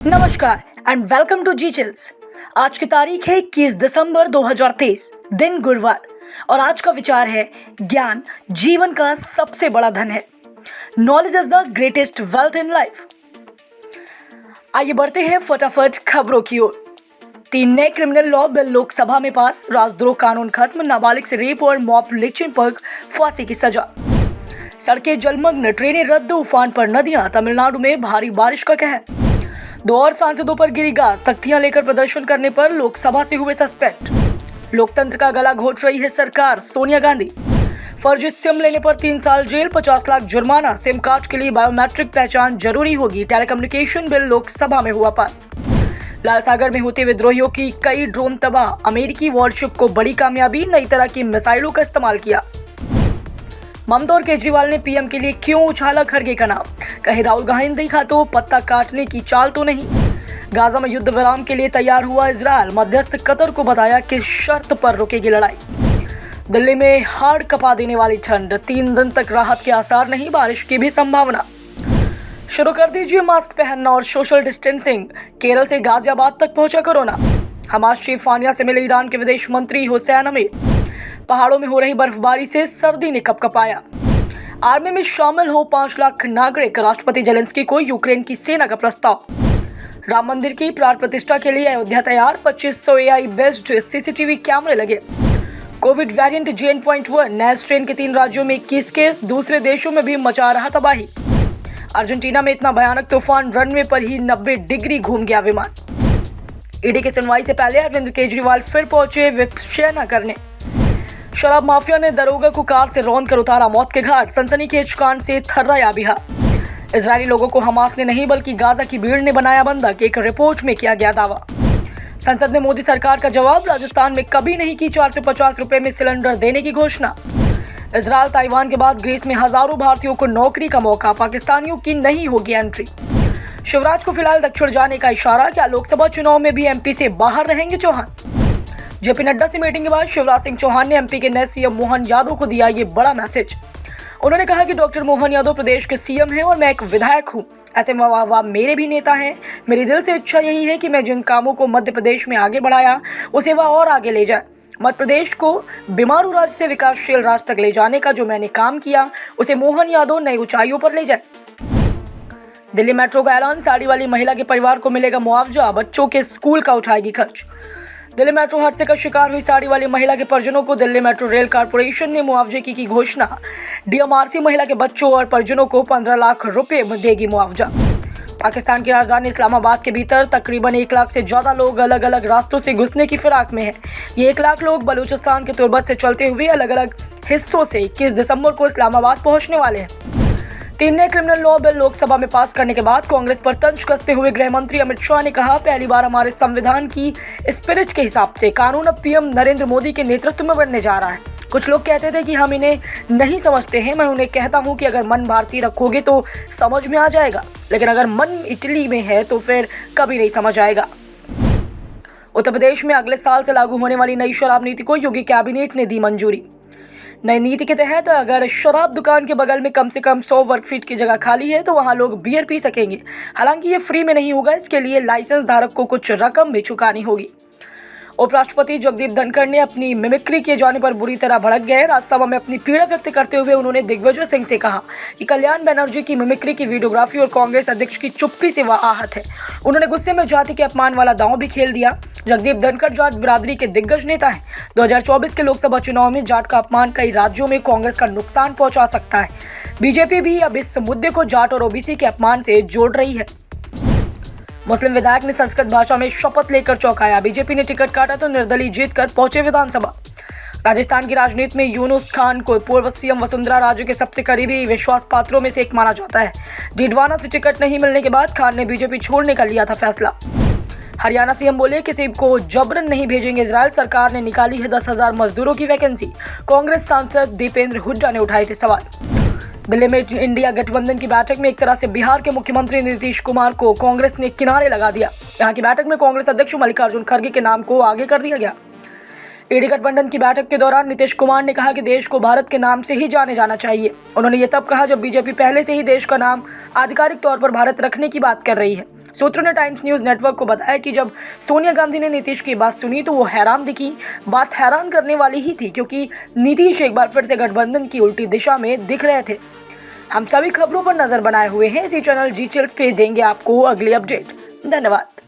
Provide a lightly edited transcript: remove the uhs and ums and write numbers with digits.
नमस्कार and welcome to G Chills. आज की तारीख है 21 दिसंबर 2023, दिन गुरुवार, और आज का विचार है ज्ञान जीवन का सबसे बड़ा धन है। Knowledge is the greatest wealth in life. आइए बढ़ते हैं फटाफट खबरों की ओर। 3 नए क्रिमिनल लॉ बिल लोकसभा में पास, राजद्रोह कानून खत्म, नाबालिग से रेप और मॉब लिंचिंग पर फांसी की सजा। सड़कें जलमग्न, ट्रेनें रद्द, उफान पर नदियां, तमिलनाडु में भारी बारिश का कहर। 2 और सांसदों पर गिरी गाज, तख्तियां लेकर प्रदर्शन करने पर लोकसभा से हुए सस्पेंड। लोकतंत्र का गला घोट रही है सरकार, सोनिया गांधी। फर्जी सिम लेने पर 3 साल जेल, 50 लाख जुर्माना। सिम कार्ड के लिए बायोमेट्रिक पहचान जरूरी होगी। टेलीकम्युनिकेशन बिल लोकसभा में हुआ पास। लाल सागर में होते विद्रोहियों की कई ड्रोन तबाह, अमेरिकी वॉरशिप को बड़ी कामयाबी, नई तरह की मिसाइलों का इस्तेमाल किया। ममता और केजरीवाल ने पीएम के लिए क्यों उछाला खड़गे का नाम, कहीं राहुल गांधी दिखा तो पत्ता काटने की चाल तो नहीं। गाजा में युद्ध विराम के लिए तैयार हुआ इजरायल, मध्यस्थ कतर को बताया कि शर्त पर रुकेगी लड़ाई। दिल्ली में हाड़ कपा देने वाली ठंड, 3 दिन तक राहत के आसार नहीं, बारिश की भी संभावना। शुरू कर दीजिए मास्क पहनना और सोशल डिस्टेंसिंग। केरल से गाजियाबाद तक पहुंचा कोरोना। हमास चीफ फानिया से मिले ईरान के विदेश मंत्री हुसैन अमीर। पहाड़ों में हो रही बर्फबारी से सर्दी ने कपकपाया। आर्मी में शामिल हो 5 लाख नागरिक, राष्ट्रपति जेलेंस्की को यूक्रेन की सेना का प्रस्ताव। राम मंदिर की प्राण प्रतिष्ठा के लिए अयोध्या तैयार, 2500 AI बेस्ड सीसीटीवी कैमरे लगे। कोविड वेरिएंट JN.1 नए स्ट्रेन के 3 राज्यों में 21 केस, दूसरे देशों में भी मचा रहा तबाही। अर्जेंटीना में इतना भयानक तूफान, रनवे पर ही 90 डिग्री घूम गया विमान। ईडी की सुनवाई से पहले अरविंद केजरीवाल फिर पहुंचे विपक्षना करने। शराब माफिया ने दरोगा को कार से रौंद कर उतारा मौत के घाट, सनसनीखेज कांड से थर्राया बिहार। इजरायली लोगों को हमास ने नहीं बल्कि गाजा की भीड़ ने बनाया बंधक, एक रिपोर्ट में किया गया दावा। संसद में मोदी सरकार का जवाब, राजस्थान में कभी नहीं की 450 रुपए में सिलेंडर देने की घोषणा। इजरायल ताइवान के बाद ग्रीस में हजारों भारतीयों को नौकरी का मौका, पाकिस्तानियों की नहीं होगी एंट्री। शिवराज को फिलहाल दक्षिण जाने का इशारा, क्या लोकसभा चुनाव में भी MP से बाहर रहेंगे चौहान। JP नड्डा से मीटिंग के बाद शिवराज सिंह चौहान ने MP के नए CM मोहन यादव को दिया ये बड़ा मैसेज। उन्होंने कहा कि डॉक्टर मोहन यादव प्रदेश के CM हैं और मैं एक विधायक हूं। ऐसे में वाह मेरे भी नेता हैं। मेरी दिल से इच्छा यही है कि मैं जिन कामों को मध्य प्रदेश में आगे बढ़ाया उसे वह और आगे ले जाए। मध्य प्रदेश को बीमारू राज्य से विकासशील राज्य तक ले जाने का जो मैंने काम किया उसे मोहन यादव नई ऊंचाइयों पर ले जाए। दिल्ली मेट्रो का ऐलान, साड़ी वाली महिला के परिवार को मिलेगा मुआवजा, बच्चों के स्कूल का उठाएगी खर्च। दिल्ली मेट्रो हादसे का शिकार हुई साड़ी वाली महिला के परिजनों को दिल्ली मेट्रो रेल कारपोरेशन ने मुआवजे की घोषणा। DMRC महिला के बच्चों और परिजनों को 15 लाख रुपए देगी मुआवजा। पाकिस्तान की राजधानी इस्लामाबाद के भीतर तकरीबन 1 लाख से ज्यादा लोग अलग अलग रास्तों से घुसने की फिराक में हैं। ये 1 लाख लोग बलूचिस्तान के तुर्बत से चलते हुए अलग अलग हिस्सों से 21 दिसंबर को इस्लामाबाद पहुंचने वाले हैं। 3 नए क्रिमिनल लॉ बिल लोकसभा में पास करने के बाद कांग्रेस पर तंज कसते हुए गृह मंत्री अमित शाह ने कहा, पहली बार हमारे संविधान की स्पिरिट के हिसाब से कानून अब PM नरेंद्र मोदी के नेतृत्व में बनने जा रहा है। कुछ लोग कहते थे कि हम इन्हें नहीं समझते हैं। मैं उन्हें कहता हूं कि अगर मन भारतीय रखोगे तो समझ में आ जाएगा, लेकिन अगर मन इटली में है तो फिर कभी नहीं समझ आएगा। उत्तर प्रदेश में अगले साल से लागू होने वाली नई शराब नीति को योगी कैबिनेट ने दी मंजूरी। नई नीति के तहत अगर शराब दुकान के बगल में कम से कम 100 वर्ग फीट की जगह खाली है तो वहां लोग बियर पी सकेंगे। हालांकि ये फ्री में नहीं होगा, इसके लिए लाइसेंस धारक को कुछ रकम भी चुकानी होगी। उपराष्ट्रपति जगदीप धनखड़ ने अपनी मिमिक्री किए जाने पर बुरी तरह भड़क गए। राज्यसभा में अपनी पीड़ा व्यक्त करते हुए उन्होंने दिग्विजय सिंह से कहा कि कल्याण बनर्जी की मिमिक्री की वीडियोग्राफी और कांग्रेस अध्यक्ष की चुप्पी से वह आहत है। उन्होंने गुस्से में जाति के अपमान वाला दांव भी खेल दिया। जगदीप धनखड़ जाट बिरादरी के दिग्गज नेता हैं। 2024 के लोकसभा चुनाव में जाट का अपमान कई राज्यों में कांग्रेस का नुकसान पहुंचा सकता है। बीजेपी भी अब इस मुद्दे को जाट और OBC के अपमान से जोड़ रही है। मुस्लिम विधायक ने संस्कृत भाषा में शपथ लेकर चौंकाया। बीजेपी ने टिकट काटा तो निर्दलीय जीतकर पहुंचे विधानसभा। राजस्थान की राजनीति में यूनुस खान को पूर्व CM वसुंधरा राजे के सबसे करीबी विश्वास पात्रों में से एक माना जाता है। डीडवाना से टिकट नहीं मिलने के बाद खान ने बीजेपी छोड़ने का लिया था फैसला। हरियाणा CM बोले किसी को जबरन नहीं भेजेंगे इजरायल, सरकार ने निकाली है 10,000 मजदूरों की वैकेंसी। कांग्रेस सांसद दीपेंद्र हुड्डा ने उठाए थे सवाल। दिल्ली में इंडिया गठबंधन की बैठक में एक तरह से बिहार के मुख्यमंत्री नीतीश कुमार को कांग्रेस ने किनारे लगा दिया। यहाँ की बैठक में कांग्रेस अध्यक्ष मल्लिकार्जुन खड़गे के नाम को आगे कर दिया गया। ईडी गठबंधन की बैठक के दौरान नीतीश कुमार ने कहा कि देश को भारत के नाम से ही जाने जाना चाहिए। उन्होंने ये तब कहा जब बीजेपी पहले से ही देश का नाम आधिकारिक तौर पर भारत रखने की बात कर रही है। सूत्रों ने टाइम्स न्यूज़ नेटवर्क को बताया कि जब सोनिया गांधी ने नीतीश की बात सुनी तो वो हैरान दिखी। बात हैरान करने वाली ही थी क्योंकि नीतीश एक बार फिर से गठबंधन की उल्टी दिशा में दिख रहे थे। हम सभी खबरों पर नजर बनाए हुए हैं। इसी चैनल जी चिल्स पे देंगे आपको अगली अपडेट। धन्यवाद।